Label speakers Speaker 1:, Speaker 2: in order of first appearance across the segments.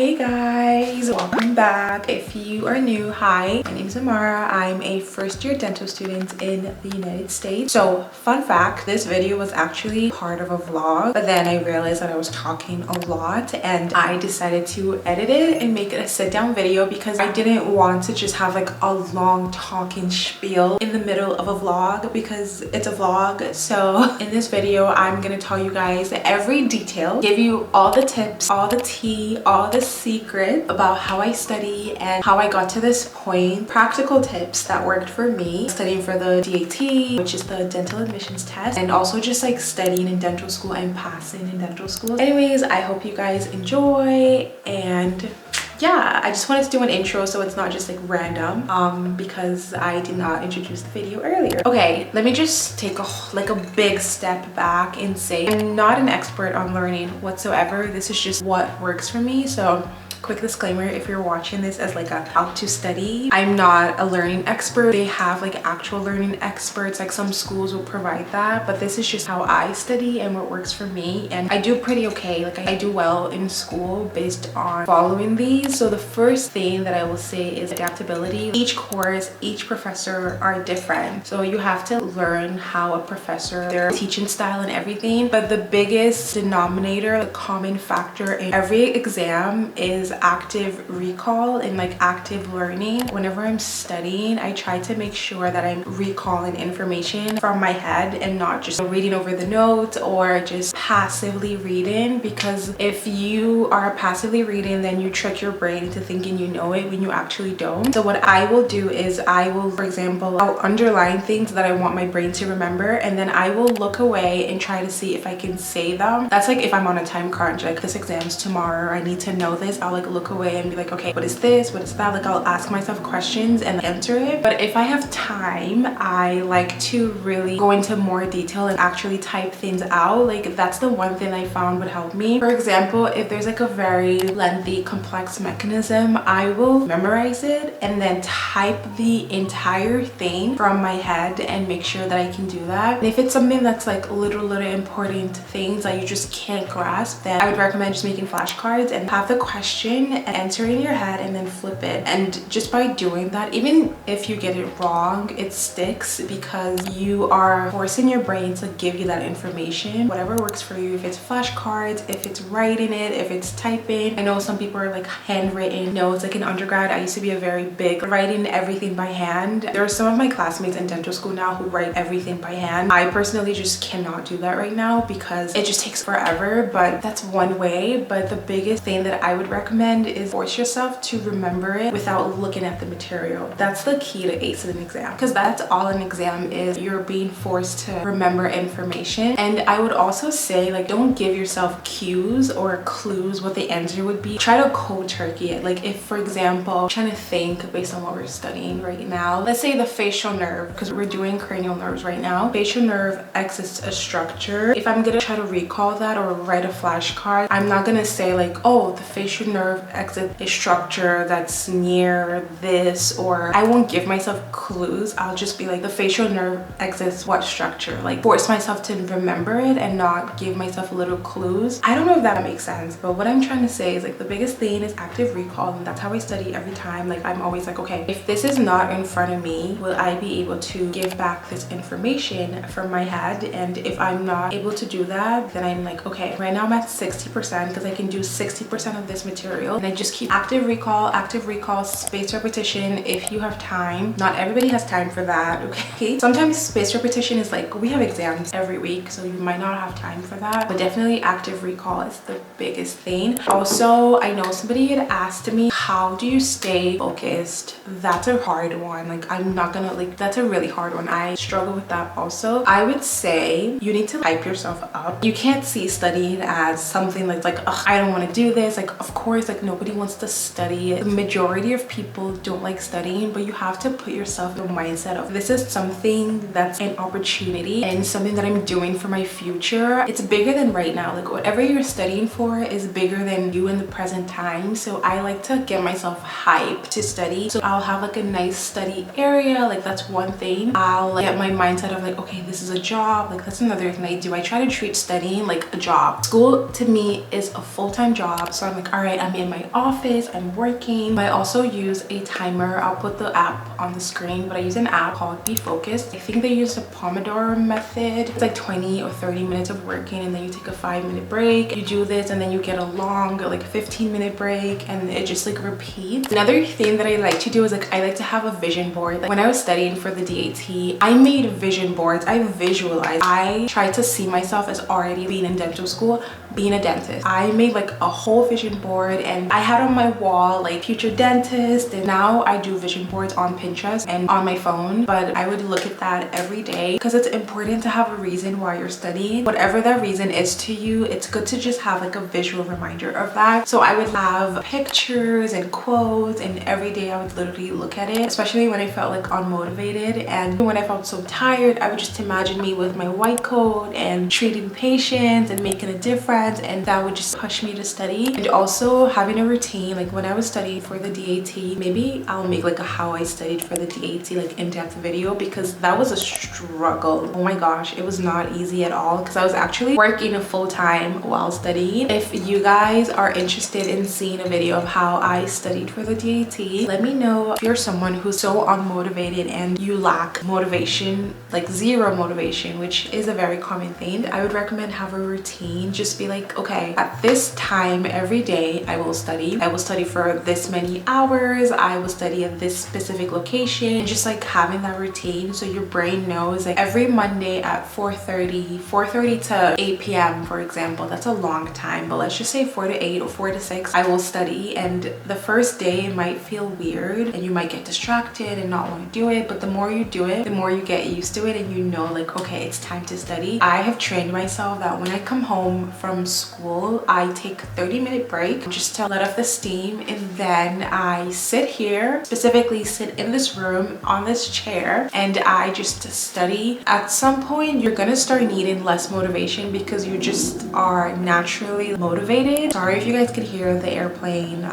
Speaker 1: Hey guys, welcome back. If you are new, hi, my name is Amara. I'm a first-year dental student in the United States. So fun fact, this video was actually part of a vlog, but then I realized that I was talking a lot and I decided to edit it and make it a sit-down video because I didn't want to just have like a long talking spiel in the middle of a vlog because it's a vlog. So in this video, I'm gonna tell you guys every detail, give you all the tips, all the tea, all the secret about how I study and how I got to this point, practical tips that worked for me studying for the DAT, which is the dental admissions test, and also just like studying in dental school and passing in dental school. Anyways, I hope you guys enjoy, and yeah, I just wanted to do an intro so it's not just like random because I did not introduce the video earlier. Okay, let me just take a big step back and say I'm not an expert on learning whatsoever. This is just what works for me. So quick disclaimer, if you're watching this as like a how to study, I'm not a learning expert. They have like actual learning experts, like some schools will provide that, but this is just how I study and what works for me. And I do pretty okay, like I do well in school based on following these. So the first thing that I will say is adaptability. Each course, each professor are different, so you have to learn how a professor, their teaching style and everything. But the biggest denominator, the common factor in every exam is active recall and like active learning. Whenever I'm studying, I try to make sure that I'm recalling information from my head and not just reading over the notes or just passively reading, because if you are passively reading, then you trick your brain into thinking you know it when you actually don't. So what I will do is I will, for example, I'll underline things that I want my brain to remember, and then I will look away and try to see if I can say them. That's like if I'm on a time crunch, like this exam's tomorrow, I need to know this, I'll like look away and be like, okay, what is this, what is that? Like I'll ask myself questions and answer it. But if I have time, I like to really go into more detail and actually type things out. Like that's the one thing I found would help me. For example, if there's like a very lengthy complex mechanism, I will memorize it and then type the entire thing from my head and make sure that I can do that. And if it's something that's like little important things that you just can't grasp, then I would recommend just making flashcards and have the question and answer it in your head and then flip it. And just by doing that, even if you get it wrong, it sticks because you are forcing your brain to give you that information. Whatever works for you, if it's flashcards, if it's writing it, if it's typing. I know some people are like handwritten notes. Like in undergrad, I used to be a very big writing everything by hand. There are some of my classmates in dental school now who write everything by hand. I personally just cannot do that right now because it just takes forever, but that's one way. But the biggest thing that I would recommend is force yourself to remember it without looking at the material. That's the key to ace an exam, because that's all an exam is. You're being forced to remember information. And I would also say, like, don't give yourself cues or clues what the answer would be. Try to cold turkey it. Like if, for example, I'm trying to think based on what we're studying right now, let's say the facial nerve, because we're doing cranial nerves right now. Facial nerve exits a structure. If I'm gonna try to recall that or write a flashcard, I'm not gonna say like, oh, the facial nerve exit a structure that's near this, or I won't give myself clues. I'll just be like, the facial nerve exits what structure, like force myself to remember it and not give myself little clues. I don't know if that makes sense, but what I'm trying to say is like the biggest thing is active recall, and that's how I study every time. Like I'm always like, okay, if this is not in front of me, will I be able to give back this information from my head? And if I'm not able to do that, then I'm like, okay, right now I'm at 60% because I can do 60% of this material. And I just keep active recall, spaced repetition if you have time. Not everybody has time for that, okay? Sometimes spaced repetition is like, we have exams every week, so you might not have time for that, but definitely active recall is the biggest thing. Also, I know somebody had asked me, how do you stay focused? That's a hard one. Like I'm not gonna, like that's a really hard one. I struggle with that also. I would say you need to hype yourself up. You can't see studying as something like ugh, I don't want to do this. Like of course, like nobody wants to study. The majority of people don't like studying, but you have to put yourself in the mindset of this is something that's an opportunity and something that I'm doing for my future. It's bigger than right now. Like whatever you're studying for is bigger than you in the present time. So I like to get myself hyped to study. So I'll have like a nice study area. Like that's one thing. I'll like, get my mindset of like, okay, this is a job. Like that's another thing I do. I try to treat studying like a job. School to me is a full-time job. So I'm like, all right, I'm in my office, I'm working. I also use a timer. I'll put the app on the screen, but I use an app called Be Focused. I think they use the Pomodoro method. It's like 20 or 30 minutes of working, and then you take a 5-minute break. You do this and then you get a long like 15-minute break, and it just like repeats. Another thing that I like to do is like I like to have a vision board. Like when I was studying for the DAT, I made vision boards. I visualized. I tried to see myself as already being in dental school, being a dentist. I made like a whole vision board, and I had on my wall like future dentist, and now I do vision boards on Pinterest and on my phone. But I would look at that every day because it's important to have a reason why you're studying. Whatever that reason is to you, it's good to just have like a visual reminder of that. So I would have pictures and quotes, and every day I would literally look at it, especially when I felt like unmotivated and when I felt so tired. I would just imagine me with my white coat and treating patients and making a difference, and that would just push me to study. And also having a routine. Like when I was studying for the DAT, maybe I'll make like a how I studied for the DAT like in-depth video, because that was a struggle. Oh my gosh, it was not easy at all because I was actually working full-time while studying. If you guys are interested in seeing a video of how I studied for the DAT, let me know. If you're someone who's so unmotivated and you lack motivation, like zero motivation, which is a very common thing, I would recommend have a routine. Just be like, okay, at this time every day I will study. I will study for this many hours. I will study at this specific location. Just like having that routine so your brain knows like every Monday at 4:30 to 8 p.m. for example. That's a long time, but let's just say 4 to 8 or 4 to 6 I will study. And the first day it might feel weird and you might get distracted and not want to do it, but the more you do it, the more you get used to it, and you know like, okay, it's time to study. I have trained myself that when I come home from school, I take a 30-minute break just to let off the steam, and then I sit here, specifically sit in this room on this chair, and I just study. At some point you're gonna start needing less motivation because you just are naturally motivated. Sorry if you guys could hear the airplane.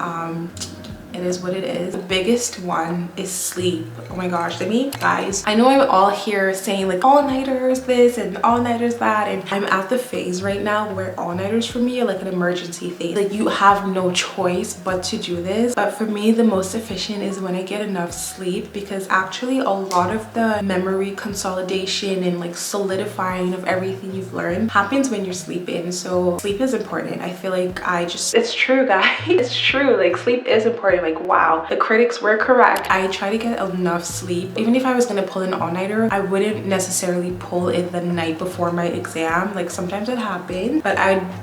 Speaker 1: It is what it is. The biggest one is sleep. Oh my gosh, guys, I know I'm all here saying like all-nighters this and all-nighters that, and I'm at the phase right now where all-nighters for me are like an emergency thing. Like you have no choice but to do this. But for me, the most efficient is when I get enough sleep, because actually a lot of the memory consolidation and like solidifying of everything you've learned happens when you're sleeping. So sleep is important. I feel like it's true, guys. It's true. Like sleep is important. Like wow, the critics were correct. I try to get enough sleep. Even if I was gonna pull an all-nighter, I wouldn't necessarily pull it the night before my exam. Like sometimes it happens, but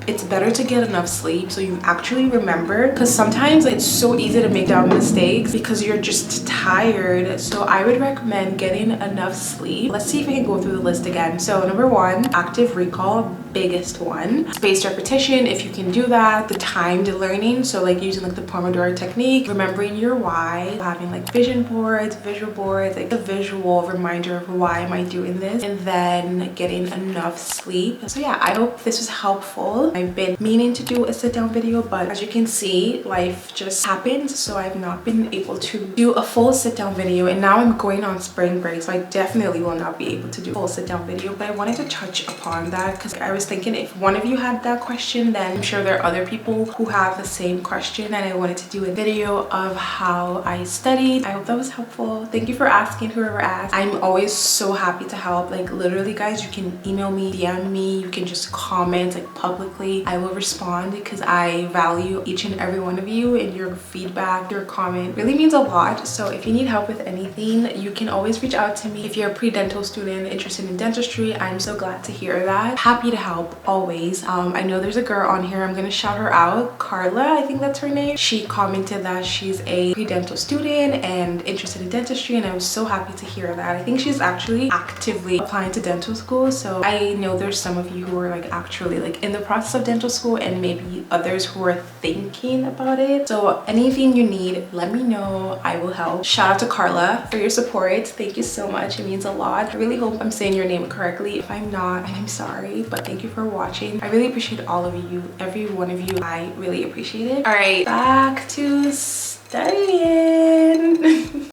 Speaker 1: it's better to get enough sleep so you actually remember, because sometimes it's so easy to make dumb mistakes because you're just tired. So I would recommend getting enough sleep. Let's see if I can go through the list again. So number 1, active recall, biggest one. Spaced repetition, if you can do that. The timed learning, so like using like the Pomodoro technique. Remembering your why, having like vision boards, visual boards, like a visual reminder of why am I doing this, and then getting enough sleep. So yeah, I hope this was helpful. I've been meaning to do a sit-down video, but as you can see, life just happened, so I've not been able to do a full sit-down video, and now I'm going on spring break, so I definitely will not be able to do a full sit-down video. But I wanted to touch upon that because I was thinking if one of you had that question, then I'm sure there are other people who have the same question, and I wanted to do a video of how I studied. I hope that was helpful. Thank you for asking, whoever asked. I'm always so happy to help. Like literally, guys, you can email me, DM me, you can just comment like publicly. I will respond because I value each and every one of you, and your feedback, your comment really means a lot. So if you need help with anything, you can always reach out to me. If you're a pre-dental student interested in dentistry, I'm so glad to hear that. Happy to help always. I know there's a girl on here, I'm gonna shout her out, Carla, I think that's her name. She commented that she's a pre-dental student and interested in dentistry, and I was so happy to hear that. I think she's actually actively applying to dental school, so I know there's some of you who are like actually like in the process of dental school, and maybe others who are thinking about it. So anything you need, let me know, I will help. Shout out to Carla for your support. Thank you so much, it means a lot. I really hope I'm saying your name correctly. If I'm not, I'm sorry, but thank you for watching. I really appreciate all of you, every one of you. I really appreciate it. All right, back to studying.